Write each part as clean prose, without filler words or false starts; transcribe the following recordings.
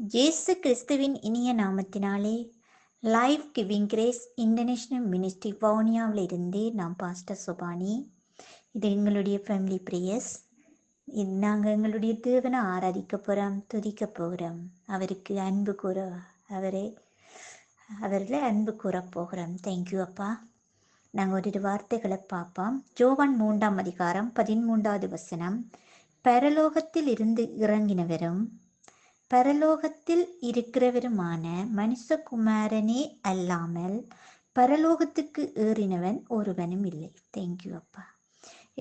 இயேசு கிறிஸ்துவின் இனிய நாமத்தினாலே life giving grace international ministry வவுனியாவில் இருந்து நான் பாஸ்டர் சுபானி. இது எங்களுடைய ஃபேமிலி ப்ரேயர்ஸ். நாங்கள் எங்களுடைய தேவனை ஆராதிக்க போகிறோம், துதிக்க போகிறோம், அவருக்கு அன்பு கூற அவரில் அன்பு கூற போகிறோம். தேங்க்யூ அப்பா. நாங்கள் ஒரு வார்த்தைகளை பார்ப்போம். யோவான் 3ஆம் அதிகாரம் 13வது வசனம். பரலோகத்தில் இருந்து இறங்கினவரும் பரலோகத்தில் இருக்கிறவருமான மனுஷகுமாரனே அல்லாமல் பரலோகத்துக்கு ஏறினவன் ஒருவனும் இல்லை. தேங்க்யூ அப்பா.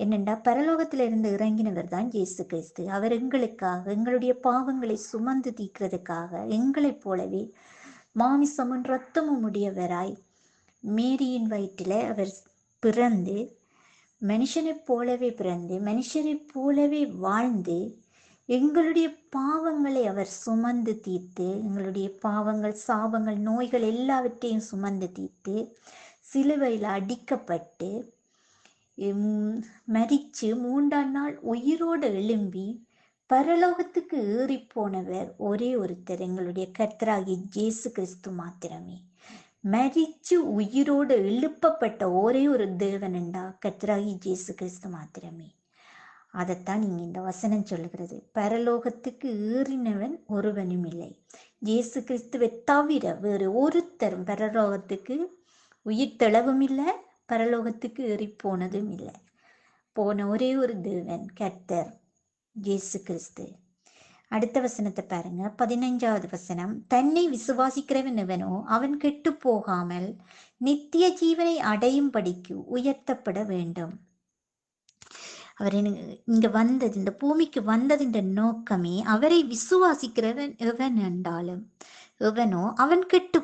என்னென்றா பரலோகத்தில் இருந்து இறங்கினவர் தான் இயேசு கிறிஸ்து. அவர் எங்களுக்காக, எங்களுடைய பாவங்களை சுமந்து தீர்க்கிறதுக்காக எங்களைப் போலவே மாமிசமும் இரத்தமும் உடையவராய் மேரியின் வயிற்றில் அவர் பிறந்து மனுஷனைப் போலவே பிறந்து மனுஷரைப் போலவே வாழ்ந்து எங்களுடைய பாவங்களை அவர் சுமந்து தீர்த்து, எங்களுடைய பாவங்கள், சாபங்கள், நோய்கள் எல்லாவற்றையும் சுமந்து தீர்த்து சிலுவையில் அடிக்கப்பட்டு மரித்து 3ஆம் நாள் உயிரோடு எழும்பி பரலோகத்துக்கு ஏறி போனவர் ஒரே ஒருத்தர், எங்களுடைய கர்த்தராகிய இயேசு கிறிஸ்து மாத்திரமே. மரித்து உயிரோடு எழுப்பப்பட்ட ஒரே ஒரு தேவனண்டா கர்த்தராகிய இயேசு கிறிஸ்து மாத்திரமே. அதைத்தான் இங்கே இந்த வசனம் சொல்லுகிறது. பரலோகத்துக்கு ஏறினவன் ஒருவனும் இல்லை. இயேசு கிறிஸ்துவை தவிர வேறு ஒருத்தரும் பரலோகத்துக்கு உயிர்த்தெழவும் இல்லை, பரலோகத்துக்கு ஏறி போனதும் இல்லை. போன ஒரே ஒரு தேவன் கர்த்தர் இயேசு கிறிஸ்து. அடுத்த வசனத்தை பாருங்க, 15வது வசனம். தன்னை விசுவாசிக்கிறவன் எவனோ அவன் கெட்டு போகாமல் நித்திய ஜீவனை அடையும் படிக்கு உயர்த்தப்பட வேண்டும். அவர் இங்க வந்தது, இந்த பூமிக்கு வந்ததின் நோக்கமே அவரை விசுவாசிக்கிறவன் எவன் என்றாலும் எவனோ அவன் கெட்டு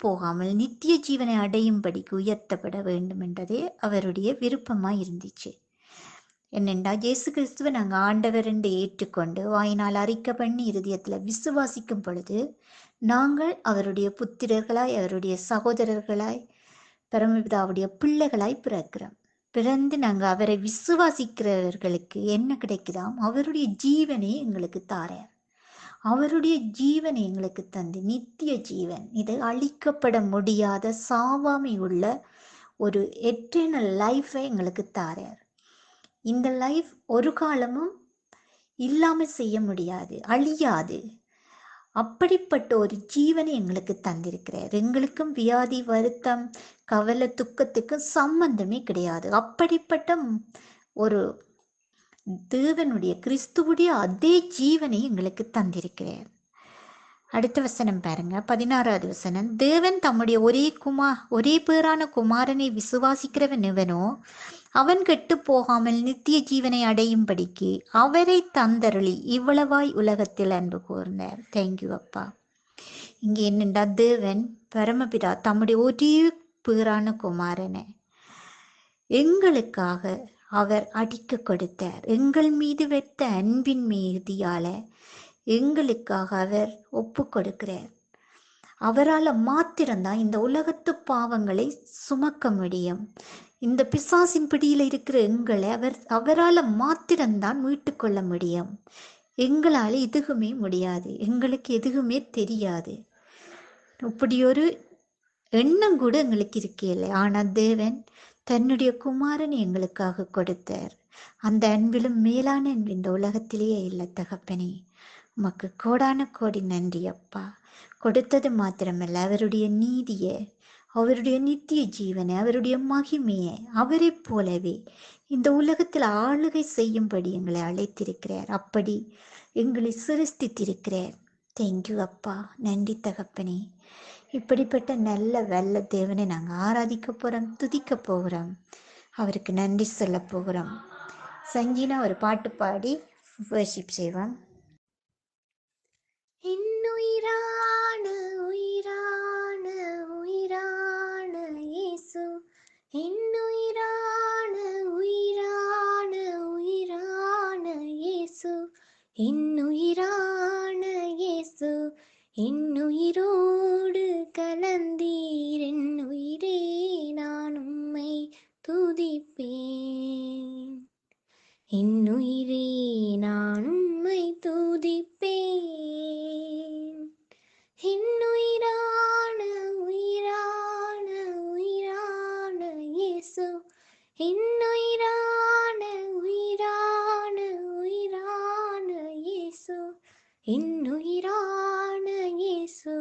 போகாமல் நித்திய ஜீவனை அடையும்படிக்கு உயர்த்தப்பட வேண்டும் என்றதே அவருடைய விருப்பமாய் இருந்துச்சு. என்னென்றா இயேசு கிறிஸ்துவை நாங்கள் ஆண்டவர் என்று ஏற்றுக்கொண்டு வாயினால் அறிக்கை பண்ணி இருதயத்தில் விசுவாசிக்கும் பொழுது நாங்கள் அவருடைய புத்திரர்களாய், அவருடைய சகோதரர்களாய், பரமபிதாவுடைய பிள்ளைகளாய் பிறக்கிறோம். பிறந்து நாங்கள் அவரை விசுவாசிக்கிறவர்களுக்கு என்ன கிடைக்குதாம்? அவருடைய ஜீவனை எங்களுக்கு தாரார். அவருடைய ஜீவனை எங்களுக்கு தந்து நித்திய ஜீவன், இது அழிக்கப்பட முடியாத சாவாமை உள்ள ஒரு எட்டர்னல் லைஃபை எங்களுக்கு தாரார். இந்த லைஃப் ஒரு காலமும் இல்லாமல் செய்ய முடியாது, அழியாது. அப்படிப்பட்ட ஒரு ஜீவனை எங்களுக்கு தந்திருக்கிறார். எங்களுக்கும் வியாதி, வருத்தம், கவலை, துக்கத்துக்கும் சம்பந்தமே கிடையாது. அப்படிப்பட்ட ஒரு தேவனுடைய, கிறிஸ்துவுடைய அதே ஜீவனை எங்களுக்கு தந்திருக்கிறார். அடுத்த வசனம் பாருங்க, 16வது வசனம். தேவன் தம்முடைய ஒரே பேரான குமாரனை விசுவாசிக்கிறவன் எவனோ அவன் கெட்டு போகாமல் நித்திய ஜீவனை அடையும்படிக்கு அவரை தந்தருளி இவ்வளவாய் உலகத்தில் அன்பு கூர்ந்தார். தேங்க்யூ அப்பா. இங்கே என்னண்டா, தேவன் பரமபிதா தம்முடைய ஒரே பேரான குமாரனை எங்களுக்காக அவர் அடிக்க கொடுத்தார். எங்கள் மீது வைத்த அன்பின் மீதியால எங்களுக்காக அவர் ஒப்பு கொடுக்கிறார். அவரால் மாத்திரம்தான் இந்த உலகத்து பாவங்களை சுமக்க முடியும். இந்த பிசாசின் பிடியில் இருக்கிற எங்களை அவரால் மாத்திரம்தான் மீட்டு கொள்ள முடியும். எங்களால் எதுவுமே முடியாது, எங்களுக்கு எதுவுமே தெரியாது. இப்படி ஒரு எண்ணம் கூட எங்களுக்கு இருக்கல. ஆனால் தேவன் தன்னுடைய குமாரனை எங்களுக்காக கொடுத்தார். அந்த அன்பிலும் மேலான அன்பு இந்த உலகத்திலேயே இல்லை தகப்பனே. உமக்கு கோடான கோடி நன்றி அப்பா. கொடுத்தது மாத்திரமல்ல, அவருடைய நீதியை, அவருடைய நித்திய ஜீவனை, அவருடைய மகிமையை அவரை போலவே இந்த உலகத்தில் ஆளுகை செய்யும்படி எங்களை அழைத்திருக்கிறார். அப்படி எங்களை சிருஷ்டித்திருக்கிறார். தேங்க்யூ அப்பா. நன்றி தகப்பனே. இப்படிப்பட்ட நல்ல வல்ல தேவனை நாங்கள் ஆராதிக்க போகிறோம், துதிக்க போகிறோம், அவருக்கு நன்றி சொல்ல போகிறோம். சங்கீனா ஒரு பாட்டு பாடி வர்ஷிப் செய்வோம். இன்னுயிரான உயிரான உயிரான இயேசு, இன்னுயிரான உயிரான உயிரான இயேசு, இன்னுயிரான இயேசு, இன்னுயிரோடு கலந்தீர் என் உயிரே, நான் உம்மை துதிப்பேன். இன்னுயிரே நான் உம்மை துதிப்பேன். என்னுயிரான இயேசு,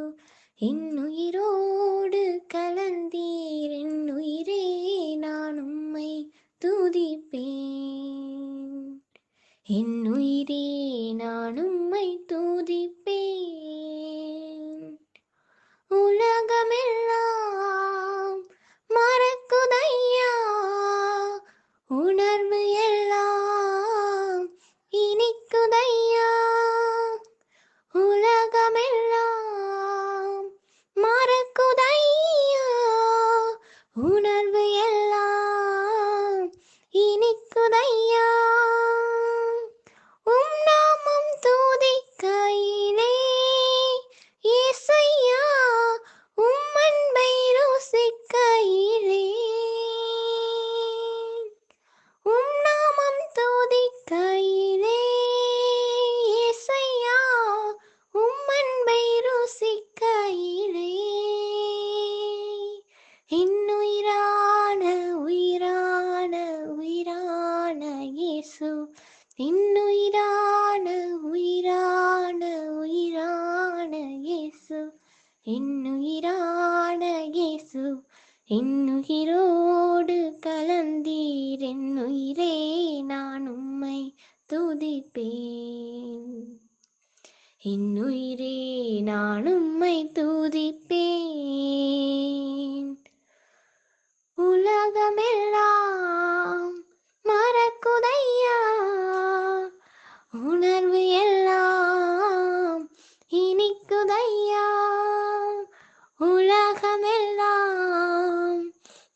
என்னுயிரோடு கலந்தீர் என்னுயிரே, நான் உம்மை துதிப்பேன். என்னுயிரே நான் உம்மை துதிப்பேன். உலகமெல்லாம் மறக்குதையா, உணர்வு எல்லாம் இனிக்குதையா. உலகமெல்லாம் மறக்குதையா, உணர்வு எல்லாம் இனிக்குதையா. உம் நாமம் துதிக்கையிலே இயேசையா, உம் அன்பை ருசிக்கையிலே. உம் நாமம் துதிக்கையிலே இயேசையா, உம் அன்பை ருசிக்கையிலே. என்னுயிரான உயிரான உயிரான இயேசு, என்னுயிரான உயிரான உயிரான இயேசு, என்னுயிரான இயேசு, என்னுயிரோடு கலந்தீர் என்னுயிரே, நான் உம்மை துதிப்பேன். என்னுயிரே நான் உம்மை துதிப்பேன். உலகமெல்லாம் மறக்குதையா, உணர்வு எல்லாம் இனிக்குதையா. உலகமெல்லாம்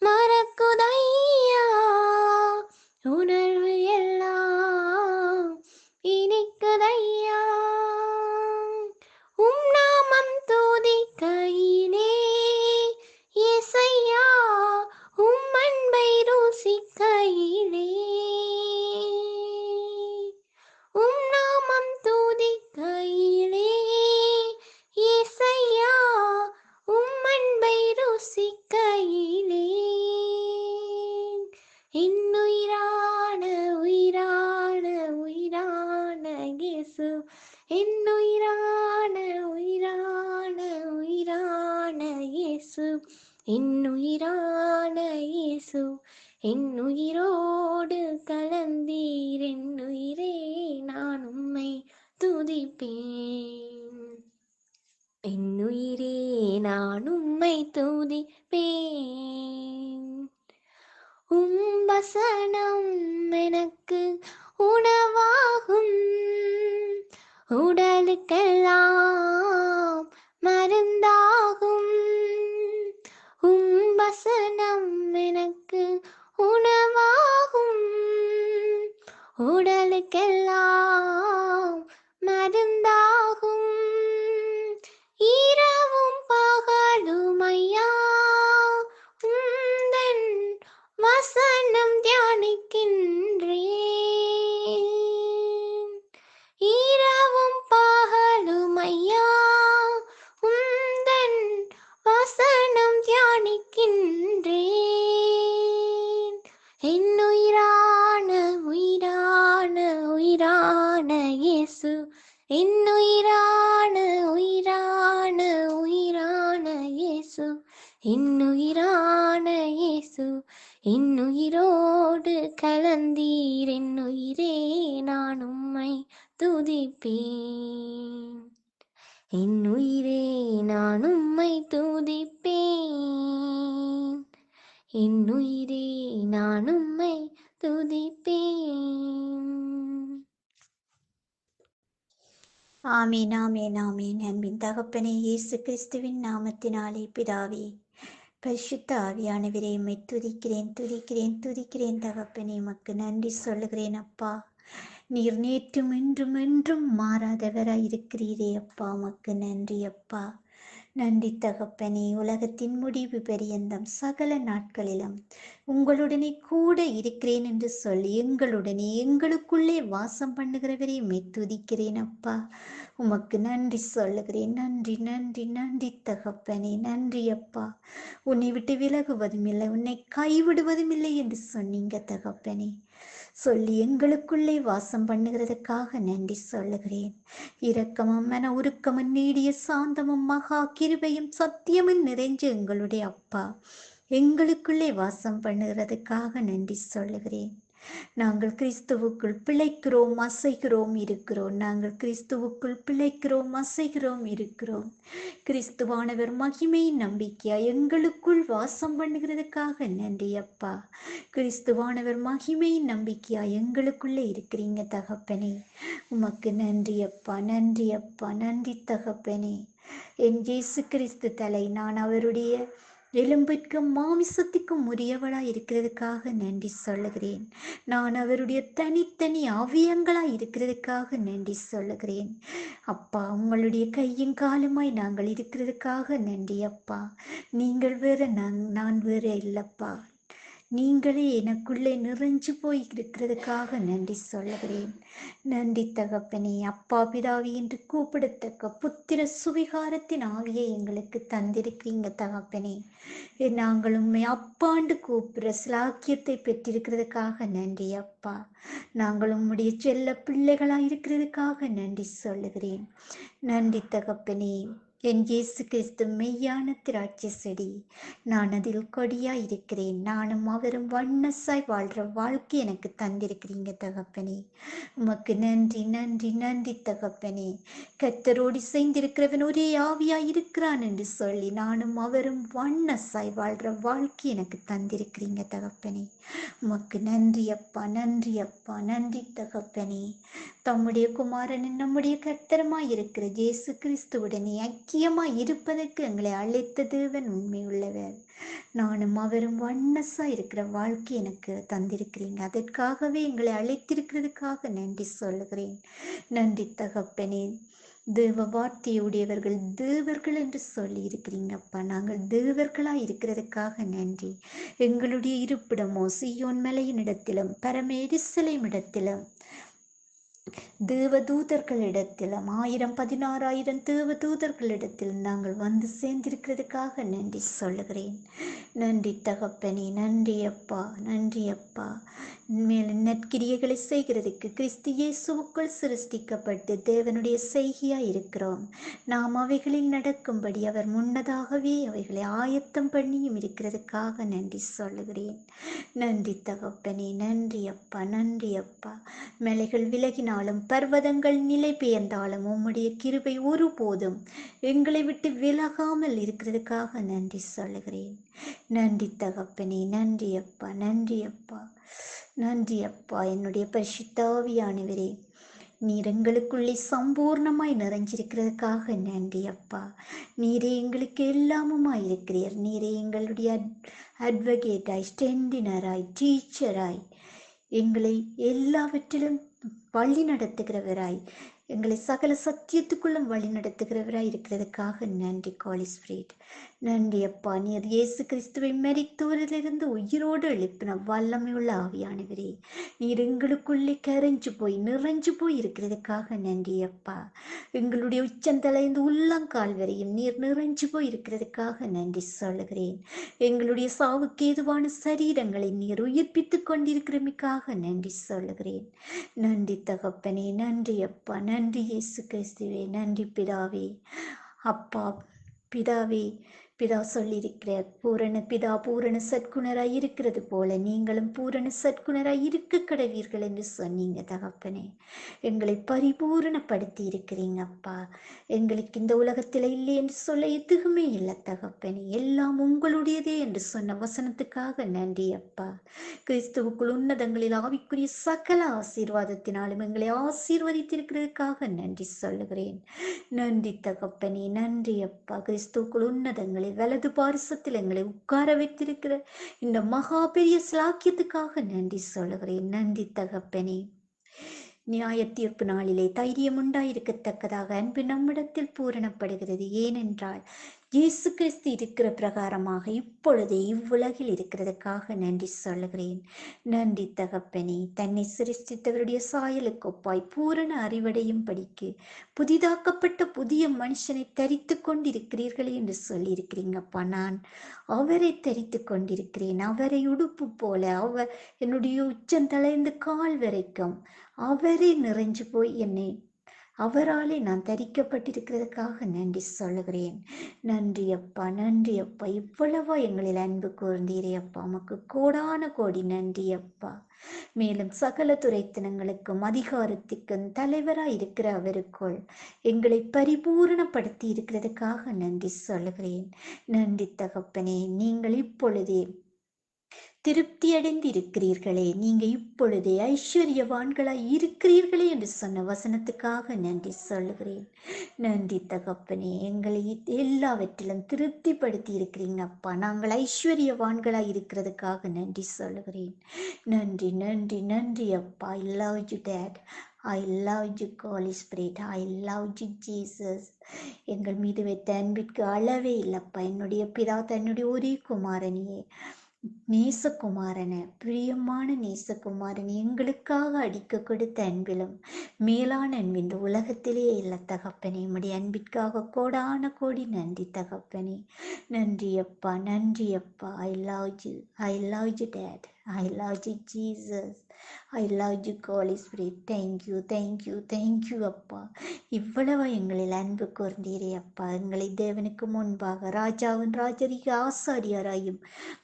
மறக்குதையா, உணர்வு எல்லாம் இனிக்குதையா. உம் நாமம் துதிக்கையிலே இயேசையா, உம் அன்பை ருசிக்கையிலே. உம் நாமம் துதிக்கையிலே இயேசையா, உம் அன்பை ருசிக்கையிலே. என்னுயிரான உயிரான உயிரான இயேசு, என்னுயிரான உயிரான உயிரான இயேசு, என்னுயிரான இயேசு, என்னுயிரோடு கலந்தீர் என்னுயிரே, நான் உம்மை துதிப்பேன். என்னுயிரே நான் உம்மை துதிப்பேன். உம் வசனம் எனக்கு உணவாகும், உடலுக்கெல்லாம் மருந்தாகும். உம் வசனம் எனக்கு உணவாகும், உடலுக்கெல்லாம் மருந்தாகும். இரவும் பகலுமையா உந்தன் வசனம் தியானிக்கின்றேன். இரவும் பகலுமையா உந்தன் வசனம் தியானிக்கின்றேன். என்னுயிரான உயிரான உயிரான இயேசு, என்னுயிரான உயிரான உயிரான இயேசு, என்னுயிரான இயேசு, என்னுயிரோடு கலந்தீர் என்னுயிரே, நான் உம்மை துதிப்பேன். என்னுயிரே நான் உம்மை துதிப்பேன். என்னுயிரே நான் உம்மை துதிப்பேன். ஆமீன், ஆமீன், ஆமீன். அன்பின் தகப்பனே, இயேசு கிறிஸ்துவின் நாமத்தினாலே பிதாவே, பரிசுத்த ஆவியானவரே, உம்மை துதிக்கிறேன் துதிக்கிறேன் துதிக்கிறேன் தகப்பனே. உமக்கு நன்றி சொல்லுகிறேன் அப்பா. நீர் நேற்றும் இன்றும் என்றும் மாறாதவராய் இருக்கிறீரே அப்பா, உமக்கு நன்றி அப்பா. நன்றி தகப்பனே. உலகத்தின் முடிவு பரியந்தம் சகல நாட்களிலும் உங்களுடனே கூட இருக்கிறேன் என்று சொல்லி எங்களுடனே எங்களுக்குள்ளே வாசம் பண்ணுகிறவரே உம்மை துதிக்கிறேன் அப்பா. உமக்கு நன்றி சொல்லுகிறேன். நன்றி நன்றி நன்றி தகப்பனே. நன்றி அப்பா. உன்னை விட்டு விலகுவதும் இல்லை, உன்னை கைவிடுவதும் இல்லை என்று சொன்னீங்க தகப்பனே. சொல்லி எங்களுக்குள்ளே வாசம் பண்ணுகிறதுக்காக நன்றி சொல்லுகிறேன். இரக்கமும் மன உருக்கமும் நீடிய சாந்தமும் மகா கிருபையும் சத்தியமும் நிறைஞ்ச எங்களுடைய அப்பா எங்களுக்குள்ளே வாசம் பண்ணுகிறதுக்காக நன்றி சொல்லுகிறேன். நாங்கள் கிறிஸ்துவுக்குள் பிழைக்கிறோம், அசைகிறோம், இருக்கிறோம். நாங்கள் கிறிஸ்துவுக்குள் பிழைக்கிறோம், அசைகிறோம், இருக்கிறோம். கிறிஸ்துவானவர் மகிமை நம்பிக்கையா எங்களுக்குள் வாசம் பண்ணுகிறதுக்காக நன்றி அப்பா. கிறிஸ்துவானவர் மகிமை நம்பிக்கையா எங்களுக்குள்ளே இருக்கிறீங்க தகப்பனே. உமக்கு நன்றி அப்பா, நன்றி அப்பா, நன்றி தகப்பனே. என் இயேசு கிறிஸ்து தலை, நான் அவருடைய எலும்பிற்கும் மாமிசத்துக்கும் உரியவளாய் இருக்கிறதுக்காக நன்றி சொல்லுகிறேன். நான் அவருடைய தனித்தனி அவயங்களாய் இருக்கிறதுக்காக நன்றி சொல்லுகிறேன் அப்பா. உங்களுடைய கையும் காலுமாய் நாங்கள் இருக்கிறதுக்காக நன்றி அப்பா. நீங்கள் வேற, நான் வேற இல்லப்பா. நீங்களே எனக்குள்ளே நிறைஞ்சு போய் இருக்கிறதுக்காக நன்றி சொல்லுகிறேன். நன்றி தகப்பனே. அப்பா பிதாவி என்று கூப்பிடத்தக்க புத்திர சுவிகாரத்தின் ஆவியை எங்களுக்கு தந்திருக்கிறீங்க தகப்பனே. நாங்கள் உண்மை அப்பாண்டு கூப்பிடுற சிலாக்கியத்தை பெற்றிருக்கிறதுக்காக நன்றி அப்பா. நாங்கள் உம்முடைய செல்ல பிள்ளைகளாய் இருக்கிறதுக்காக நன்றி சொல்லுகிறேன். நன்றி தகப்பனே. என் இயேசு கிறிஸ்து மெய்யான திராட்சை செடி, நான் அதில் கொடியாய் இருக்கிறேன். நானும் அவரும் வண்ணசாய் வாழ்ற வாழ்க்கை எனக்கு தந்திருக்கிறீங்க தகப்பனே. உமக்கு நன்றி, நன்றி, நன்றி தகப்பனே. கர்த்தரோடு சேர்ந்திருக்கிறவன் ஒரே ஆவியாய் இருக்கிறான் என்று சொல்லி நானும் அவரும் வண்ணசாய் வாழ்ற வாழ்க்கை எனக்கு தந்திருக்கிறீங்க தகப்பனே. உமக்கு நன்றி அப்பா, நன்றி அப்பா, நன்றி தகப்பனே. தம்முடைய குமாரனின் நம்முடைய கர்த்தருமாய் இருக்கிற இயேசு கிறிஸ்துவுடனே ஐக்கியமாய் இருப்பதற்கு எங்களை அழைத்த தேவன் உண்மையுள்ளவர். நானும் அவரும் வண்ணசா இருக்கிற வாழ்க்கை எனக்கு தந்திருக்கிறீங்க. அதற்காகவே எங்களை அழைத்திருக்கிறதுக்காக நன்றி சொல்லுகிறேன். நன்றி தகப்பனே. தேவ வார்த்தையுடையவர்கள் தேவர்கள் என்று சொல்லி இருக்கிறீங்கப்பா. நாங்கள் தேவர்களாய் இருக்கிறதுக்காக நன்றி. எங்களுடைய இருப்பிடமோ சீயோன் மலையின் இடத்திலும் பரம எருசலேம் இடத்திலும் தேவதூதர்களிடத்திலும் 1000-16,000 தேவதூதர்களிடத்தில் நாங்கள் வந்து சேர்ந்திருக்கிறதுக்காக நன்றி சொல்லுகிறேன். நன்றி தகப்பனே. நன்றி அப்பா, நன்றி அப்பா. மேலும் நற்கிரியைகளை செய்கிறதுக்கு கிறிஸ்து இயேசுவுக்குள் சிருஷ்டிக்கப்பட்டு தேவனுடைய செய்கையாய் இருக்கிறோம். நாம் அவைகளில் நடக்கும்படி அவர் முன்னதாகவே அவைகளை ஆயத்தம் பண்ணியும் இருக்கிறதுக்காக நன்றி சொல்லுகிறேன். நன்றி தகப்பனே. நன்றி அப்பா, நன்றி அப்பா. மலைகள் விலகினாலும் பர்வதங்கள் நிலை பெயர்ந்தாலும் உம்முடைய கிருபை ஒருபோதும் எங்களை விட்டு விலகாமல் இருக்கிறதுக்காக நன்றி சொல்லுகிறேன். நன்றி தகப்பனே. நன்றி அப்பா, நன்றி அப்பா, நன்றி அப்பா. என்னுடைய பரிசுத்த ஆவியானவரே, நீர் எங்களுக்குள்ளே சம்பூர்ணமாய் நிறைஞ்சிருக்கிறதுக்காக நன்றி அப்பா. நீரே எங்களுக்கு எல்லாமுமாய் இருக்கிறீர். நீரே எங்களுடைய அட்வொகேட்டாய், ஸ்டெண்டினராய், டீச்சராய், எங்களை எல்லாவற்றிலும் வழி நடத்துகிறவராய், எங்களை சகல சத்தியத்துக்குள்ளும் வழி நடத்துகிறவராய் இருக்கிறதுக்காக நன்றி ஹோலி ஸ்பிரிட். நன்றி அப்பா. நீர் இயேசு கிறிஸ்துவை மரித்தோரிலிருந்து உயிரோடு எழுப்பின வல்லமையுள்ள ஆவியானவரே, நீர் எங்களுக்குள்ளே கரைஞ்சு போய் நிறைஞ்சு போய் இருக்கிறதுக்காக நன்றி அப்பா. எங்களுடைய உச்சந்தலைந்து உள்ளங்கால் வரையும் நீர் நிறைஞ்சு போய் இருக்கிறதுக்காக நன்றி சொல்லுகிறேன். எங்களுடைய சாவுக்கு ஏதுவான சரீரங்களை நீர் உயிர்ப்பித்து கொண்டிருக்கிறமைக்காக நன்றி சொல்லுகிறேன். நன்றி தகப்பனே. நன்றி அப்பா. நன்றி இயேசு கிறிஸ்துவே. நன்றி பிதாவே. அப்பா பிதாவே, பிதா சொல்லியிருக்கிறார், பூரண பிதா பூரண சற்குணராய் இருக்கிறது போல நீங்களும் பூரண சற்குணராய் இருக்க கடவீர்கள் என்று சொன்னீங்க தகப்பனே. எங்களை பரிபூரணப்படுத்தி இருக்கிறீங்க அப்பா. எங்களுக்கு இந்த உலகத்தில் இல்லை என்று சொல்ல எதுவுமே இல்லை தகப்பனே. எல்லாம் உங்களுடையதே என்று சொன்ன வசனத்துக்காக நன்றி அப்பா. கிறிஸ்துவுக்குள் உன்னதங்களில் ஆவிக்குரிய சகல ஆசீர்வாதத்தினாலும் எங்களை ஆசீர்வதித்திருக்கிறதுக்காக நன்றி சொல்லுகிறேன். நன்றி தகப்பனே. நன்றி அப்பா. கிறிஸ்துவுக்குள் உன்னதங்களில் வலது பாரிசத்தில் எங்களை உட்கார வைத்திருக்கிற இந்த மகா பெரிய சிலாக்கியத்துக்காக நன்றி சொல்லுகிறேன். நன்றி தகப்பனே. நியாய தீர்ப்பு நாளிலே தைரியம் உண்டாயிருக்கத்தக்கதாக அன்பு நம்மிடத்தில் பூரணப்படுகிறது. ஏனென்றால் இயேசு கிறிஸ்து இருக்கிற பிரகாரமாக இப்பொழுது இவ்வுலகில் இருக்கிறதுக்காக நன்றி சொல்லுகிறேன். நன்றி தகப்பனே. தன்னை சிருஷ்டித்தவருடைய சாயலுக்கு ஒப்பாய் பூரண அறிவடையும் படிக்கு புதிதாக்கப்பட்ட புதிய மனுஷனை தரித்து கொண்டிருக்கிறீர்களே என்று சொல்லியிருக்கிறீங்கப்பா. நான் அவரை தரித்து கொண்டிருக்கிறேன். அவரை உடுப்பு போல என்னுடைய உச்சந்தலைந்து கால் வரைக்கும் அவரே நிறைஞ்சு போய் என்னை அவராலே நான் தரிக்கப்பட்டிருக்கிறதுக்காக நன்றி சொல்லுகிறேன். நன்றி அப்பா, நன்றி அப்பா. இவ்வளவா எங்களில் அன்பு கூர்ந்தீரே அப்பா, உமக்கு கோடான கோடி நன்றி அப்பா. மேலும் சகல துரைத்தனங்களுக்கும் அதிகாரத்துக்கும் தலைவராய் இருக்கிற அவருக்குள் எங்களை பரிபூரணப்படுத்தி இருக்கிறதுக்காக நன்றி சொல்லுகிறேன். நன்றி தகப்பனே. நீங்கள் இப்பொழுதே திருப்தி அடைந்து இருக்கிறீர்களே, நீங்க இப்பொழுதே ஐஸ்வர்யவான்களாய் இருக்கிறீர்களே என்று சொன்ன வசனத்துக்காக நன்றி சொல்லுகிறேன். நன்றி தகப்பனே. எங்களை எல்லாவற்றிலும் திருப்திப்படுத்தி இருக்கிறீங்க அப்பா. நாங்கள் ஐஸ்வர்யவான்களாய் இருக்கிறதுக்காக நன்றி சொல்லுகிறேன். நன்றி நன்றி நன்றி அப்பா. I love you dad. I love you Holy Spirit. I love you Jesus. எங்கள் மீது வைத்த அன்பிற்கு அளவே இல்லப்பா. என்னுடைய பிதா தன்னுடைய ஒரே குமாரனையே, நேசகுமாரன, பிரியமான நேசகுமாரன் எங்களுக்காக அடிக்க கொடுத்த அன்பிலும் மேலான அன்பு இந்த உலகத்திலே இல்லை தகப்பனே. உம்முடைய அன்பிற்காக கோடான கோடி நன்றி தகப்பனே. நன்றி அப்பா, நன்றி அப்பா. I love you. I love you dad. I love you Jesus. I love you Holy Spirit. Thank you thank you thank you அப்பா. இவ்வளவு எங்களில் அன்பு கூர்ந்தீரே அப்பா. எங்களை தேவனுக்கு முன்பாக ராஜாவின் ராஜரிக ஆசாரியாராயும்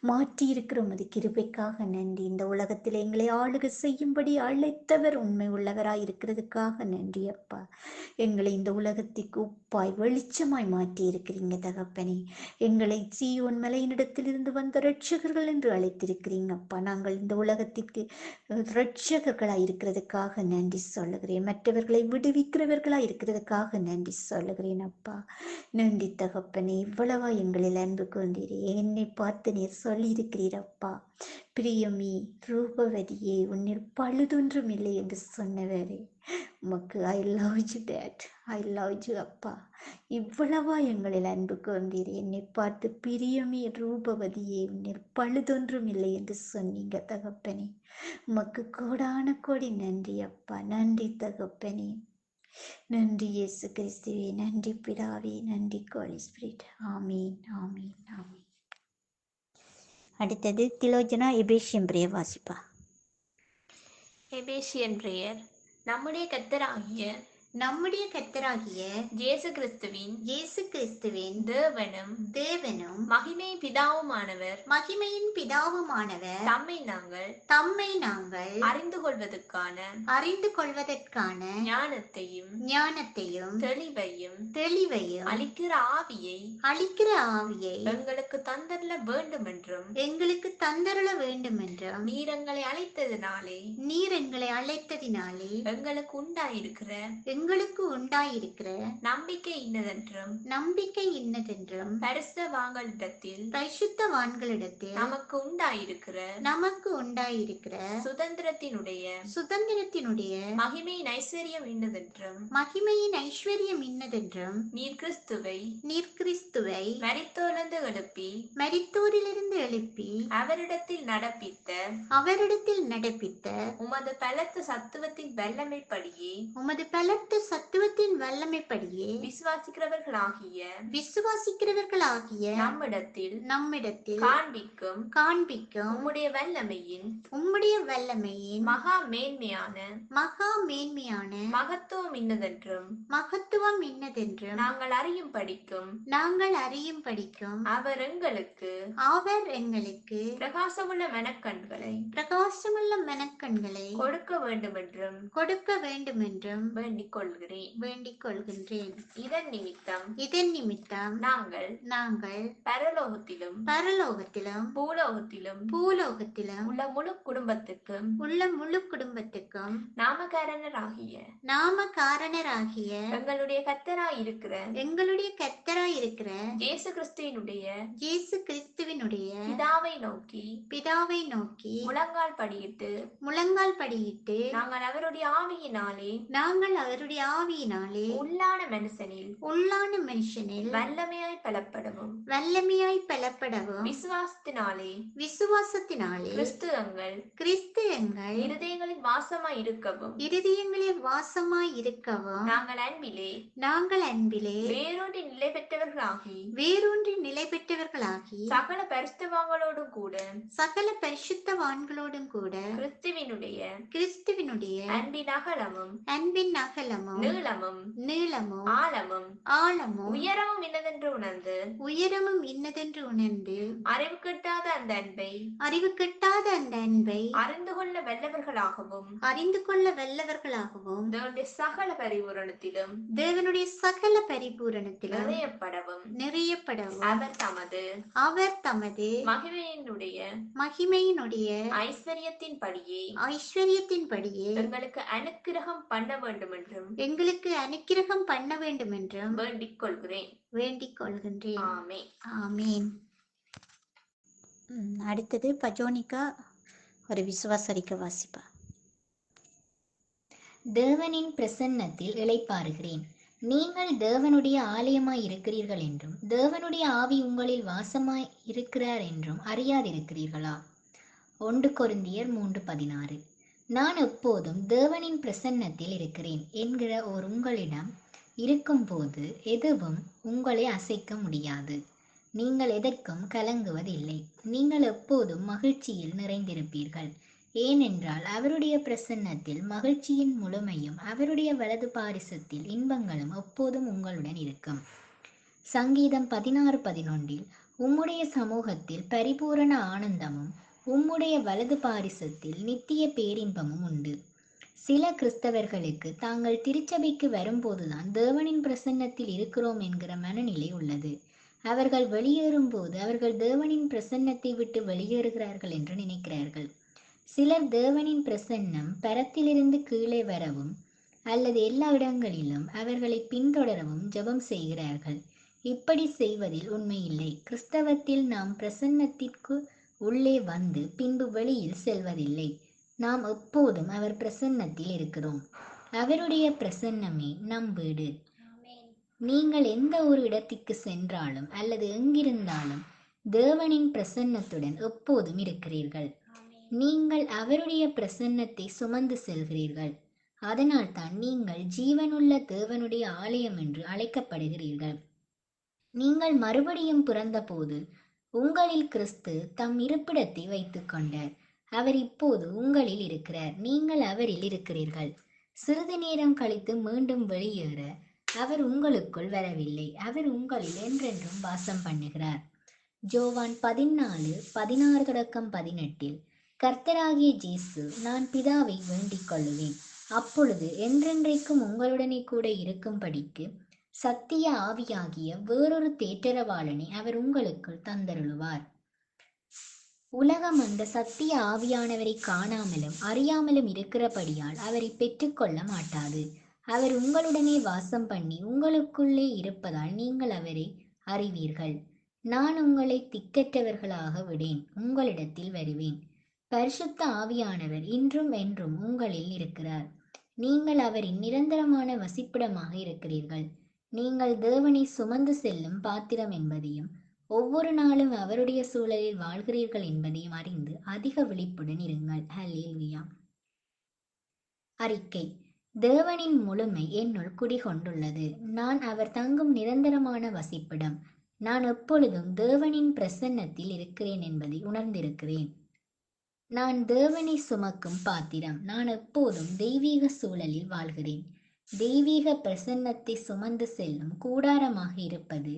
மாற்றி இருக்கிற உமது கிருபைக்காக நன்றி. இந்த உலகத்தில் எங்களை ஆளுகை செய்யும்படி அழைத்தவர் உண்மை உள்ளவராய் இருக்கிறதுக்காக நன்றி அப்பா. எங்களை இந்த உலகத்திற்கு உப்பாய் வெளிச்சமாய் மாற்றி இருக்கிறீங்க தகப்பனே. எங்களை சீயோன் மலையினிடத்திலிருந்து வந்த இரட்சகர்கள் என்று அழைத்திருக்கிறீங்க அப்பா. நாங்கள் இந்த உலகத்திற்கு இரட்சகர்களாய் இருக்கிறதுக்காக நன்றி சொல்லுகிறேன். மற்றவர்களை விடுவிக்கிறவர்களாய் இருக்கிறதுக்காக நன்றி சொல்லுகிறேன் அப்பா. நன்றி தகப்பனே. இவ்வளவா எங்களில் அன்பு கொண்டீரே. என்னை பார்த்து நீர் சொல்லியிருக்கிறீர் அப்பா. பிரியமி ரூபவதியே, உன்னில் பழுதொன்றும் இல்லை என்று சொன்னவரே உமக்கு ஐ love you dad. I love you அப்பா. இவ்வளவா எங்களில் அன்பு கொண்டீர். என்னை பார்த்து பிரியமி ரூபவதியே, உன்னில் பழுதொன்றும் இல்லை என்று சொன்னீங்க தகப்பனே. உமக்கு கோடான கோடி நன்றி அப்பா. நன்றி தகப்பனே. நன்றி இயேசு கிறிஸ்துவே. நன்றி பிதாவே. நன்றி ஹோலி ஸ்பிரிட். ஆமீன் ஆமீன் ஆமீன். அடுத்தது திலோஜனா எபேசியம் பிரேய வாசிப்பா. Ephesian prayer. நம்முடைய கர்த்தராகிய இயேசு கிறிஸ்துவின் தேவனும் மகிமையின் பிதாவுமானவர் தம்மை நாங்கள் அறிந்து கொள்வதற்கான ஞானத்தையும் தெளிவையும் அளிக்கிற ஆவியை எங்களுக்கு தந்தருள வேண்டுமென்றும் நீர் எங்களை அழைத்ததினாலே எங்களுக்கு உண்டாயிருக்கிற நம்பிக்கை இன்னதென்றும் பரிசுத்தவான்களிடத்தில் நமக்கு உண்டாயிருக்கிற சுதந்திரத்தினுடைய மகிமையின் ஐஸ்வர்யம் இன்னதென்றும் நீர் கிறிஸ்துவை மரித்தோரிலிருந்து எழுப்பி அவரிடத்தில் நடப்பித்த உமது பலத்த சத்துவத்தின் வல்லமைப்படியே விசுவாசிக்கிறவர்களாகிய நம்மிடத்தில் காண்பிக்கும் உம்முடைய வல்லமையின் மகா மேன்மையான மகத்துவம் இன்னதென்றும் நாங்கள் அறியும் படிக்கும் அவர் எங்களுக்கு பிரகாசமுள்ள மனக்கண்களை கொடுக்க வேண்டுமென்றும் வேண்டிக் கொள்கின்றேன். இதன் நிமித்தம் நாங்கள் பரலோகத்திலும் பூலோகத்திலும் உள்ள முழு குடும்பத்துக்கும் நாமகாரணராகிய எங்களுடைய கர்த்தராயிருக்கிற இயேசு கிறிஸ்துவினுடைய பிதாவை நோக்கி முழங்கால் படியிட்டு நாங்கள் அவருடைய அவருடைய ஆவியினாலே உள்ளான மனுஷனில் வல்லமையாய் பலப்படவும் விசுவாசத்தினாலே கிறிஸ்து எங்கள் இருதயங்களில் வாசமாய் இருக்கவும் நாங்கள் அன்பிலே வேரூன்றி நிலை பெற்றவர்களாகி சகல பரிசுத்தவான்களோடும் கூட கிறிஸ்துவினுடைய அன்பின் அகலமும் நீளமும் ஆழமும் உயரமும் இன்னதென்று உணர்ந்து அறிவு கெட்டாத அந்த அன்பை அறிந்து கொள்ள வல்லவர்களாகவும் தேவனுடைய சகல பரிபூரணத்திலும் நிறையப்படவும் அவர் தமது மகிமையினுடைய ஐஸ்வரியத்தின்படியே எங்களுக்கு அனுக்கிரகம் பண்ண வேண்டும் என்றும் வேண்டிக் கொள்கின்றேன். ஆமேன். அடுத்தது பஜோனிகா ஒரு விசுவாச அறிக்கை வாசிப்பா. தேவனின் பிரசன்னத்தில் இளைப்பாறுகிறேன். நீங்கள் தேவனுடைய ஆலயமாய் இருக்கிறீர்கள் என்றும் தேவனுடைய ஆவி உங்களில் வாசமாய் இருக்கிறார் என்றும் அறியாதிருக்கிறீர்களா? 1 கொரிந்தியர் 3:16. நான் எப்போதும் தேவனின் பிரசன்னத்தில் இருக்கிறேன் என்கிற ஒரு உங்களிடம் இருக்கும்போது எதுவும் உங்களை அசைக்க முடியாது. நீங்கள் எதற்கும் கலங்குவதில்லை. நீங்கள் எப்போதும் மகிழ்ச்சியில் நிறைந்திருப்பீர்கள். ஏனென்றால் அவருடைய பிரசன்னத்தில் மகிழ்ச்சியின் முழுமையும் அவருடைய வலது பாரிசத்தில் இன்பங்களும் எப்போதும் உங்களுடன் இருக்கும். சங்கீதம் 16:11 உம்முடைய சமூகத்தில் பரிபூரண ஆனந்தமும் உம்முடைய வலது பாரிசத்தில் நித்திய பேரின்பமும் உண்டு. சில கிறிஸ்தவர்களுக்கு தாங்கள் திருச்சபைக்கு வரும்போதுதான் தேவனின் பிரசன்னத்தில் இருக்கிறோம் என்கிற மனநிலை உள்ளது. அவர்கள் வெளியேறும் போது அவர்கள் தேவனின் பிரசன்னத்தை விட்டு வெளியேறுகிறார்கள் என்று நினைக்கிறார்கள். சிலர் தேவனின் பிரசன்னம் பரத்திலிருந்து கீழே வரவும் அல்லது எல்லா இடங்களிலும் அவர்களை பின்தொடரவும் ஜெபம் செய்கிறார்கள். இப்படி செய்வதில் உண்மையில்லை. கிறிஸ்தவத்தில் நாம் பிரசன்னத்திற்கு உள்ளே வந்து பின்பு வெளியில் செல்வதில்லை. நாம் எப்போதும் அவர் பிரசன்னத்தில் இருக்கிறோம். அவருடைய பிரசன்னமே நம் வீடு. நீங்கள் எந்த ஒரு இடத்திற்கு சென்றாலும் அல்லது எங்கிருந்தாலும் தேவனின் பிரசன்னத்துடன் எப்போதும் இருக்கிறீர்கள். நீங்கள் அவருடைய பிரசன்னத்தை சுமந்து செல்கிறீர்கள். அதனால் தான் நீங்கள் ஜீவனுள்ள தேவனுடைய ஆலயம் என்று அழைக்கப்படுகிறீர்கள். நீங்கள் மறுபடியும் பிறந்தபோது உங்களில் கிறிஸ்து தம் இருப்பிடத்தை வைத்துக் கொண்டார். அவர் இப்போது உங்களில் இருக்கிறார். நீங்கள் அவரில் இருக்கிறீர்கள். சிறிது நேரம் கழித்து மீண்டும் வெளியேற அவர் உங்களுக்குள் வரவில்லை. அவர் உங்களில் என்றென்றும் வாசம் பண்ணுகிறார். யோவான் 14:16-18 கர்த்தராகிய இயேசு, நான் பிதாவை வேண்டிக் கொள்ளுவேன், அப்பொழுது என்றென்றைக்கும் உங்களுடனே கூட இருக்கும்படிக்கு சத்திய ஆவியாகிய வேறொரு தேற்றரவாளனை அவர் உங்களுக்குள் தந்தருளுவார். உலகம் அந்த சத்திய ஆவியானவரை காணாமலும் அறியாமலும் இருக்கிறபடியால் அவரை பெற்றுக்கொள்ள மாட்டாது. அவர் உங்களுடனே வாசம் பண்ணி உங்களுக்குள்ளே இருப்பதால் நீங்கள் அவரை அறிவீர்கள். நான் உங்களை திக்கற்றவர்களாக விடேன், உங்களிடத்தில் வருவேன். பரிசுத்த ஆவியானவர் இன்றும் என்றும் உங்களில் இருக்கிறார். நீங்கள் அவரின் நிரந்தரமான வசிப்பிடமாக இருக்கிறீர்கள். நீங்கள் தேவனை சுமந்து செல்லும் பாத்திரம் என்பதையும் ஒவ்வொரு நாளும் அவருடைய சூழலில் வாழ்கிறீர்கள் என்பதையும் அறிந்து அதிக விழிப்புடன் இருங்கள். ஹல்லேலூயா. அறிக்கை. தேவனின் முழுமை என்னுள் குடிகொண்டுள்ளது. நான் அவர் தங்கும் நிரந்தரமான வசிப்பிடம். நான் எப்பொழுதும் தேவனின் பிரசன்னத்தில் இருக்கிறேன் என்பதை உணர்ந்திருக்கிறேன். நான் தேவனை சுமக்கும் பாத்திரம். நான் எப்போதும் தெய்வீக சூழலில் வாழ்கிறேன். தெய்வீக பிரசன்னத்தை சுமந்து செல்லும் கூடாரமாக இருப்பது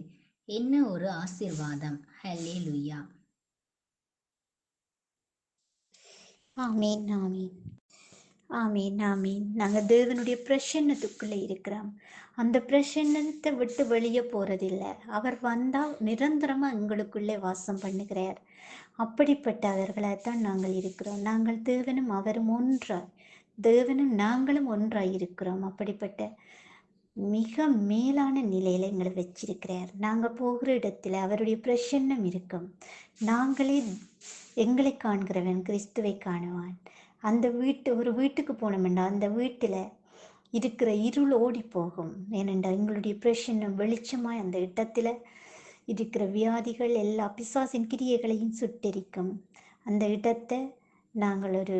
என்ன ஒரு ஆசீர்வாதம். ஹல்லேலூயா. ஆமீன், ஆமீன், ஆமீன், ஆமீன். நாங்கள் தேவனுடைய பிரசன்னத்துக்குள்ளே இருக்கிறோம். அந்த பிரசன்னத்தை விட்டு வெளியே போறதில்லை. அவர் வந்தால் நிரந்தரமாக எங்களுக்குள்ளே வாசம் பண்ணுகிறார். அப்படிப்பட்டவர்களாய்த்தான் நாங்கள் இருக்கிறோம். நாங்கள் தேவனும் அவரும் ஒன்றாய், தேவனும் நாங்களும் ஒன்றாய் இருக்கிறோம். அப்படிப்பட்ட மிக மேலான நிலையில எங்களை வச்சிருக்கிறார். நாங்கள் போகிற இடத்துல அவருடைய பிரசன்னம் இருக்கும். நாங்களே எங்களை காண்கிறவன் கிறிஸ்துவை காணுவான். அந்த ஒரு வீட்டுக்கு போனோம்னா அந்த வீட்டில் இருக்கிற இருள் ஓடி போகும். ஏனென்றால் எங்களுடைய பிரசன்னம் வெளிச்சமாய் அந்த இடத்துல இருக்கிற வியாதிகள் எல்லா பிசாசின் கிரியைகளையும் சுட்டெரிக்கும். அந்த இடத்தை நாங்கள் ஒரு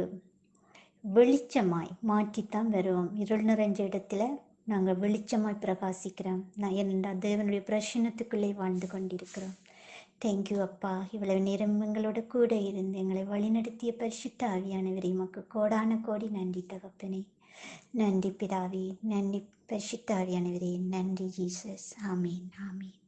வெளிச்சமாய் மாற்றித்தான் வருவோம். இருள் நிறைஞ்ச இடத்துல நாங்கள் வெளிச்சமாய் பிரகாசிக்கிறோம். ஏனென்றால் தேவனுடைய பிரசன்னத்துக்குள்ளே வாழ்ந்து கொண்டிருக்கிறோம். தேங்க்யூ அப்பா, இவ்வளவு நேரம் எங்களோட கூட இருந்து எங்களை வழிநடத்திய பரிசுத்த ஆவியானவரே, உமக்கு கோடான கோடி நன்றி தகப்பனே. நன்றி பிதாவே, நன்றி பரிசுத்த ஆவியானவரே, நன்றி ஜீசஸ். ஆமீன், ஆமீன்.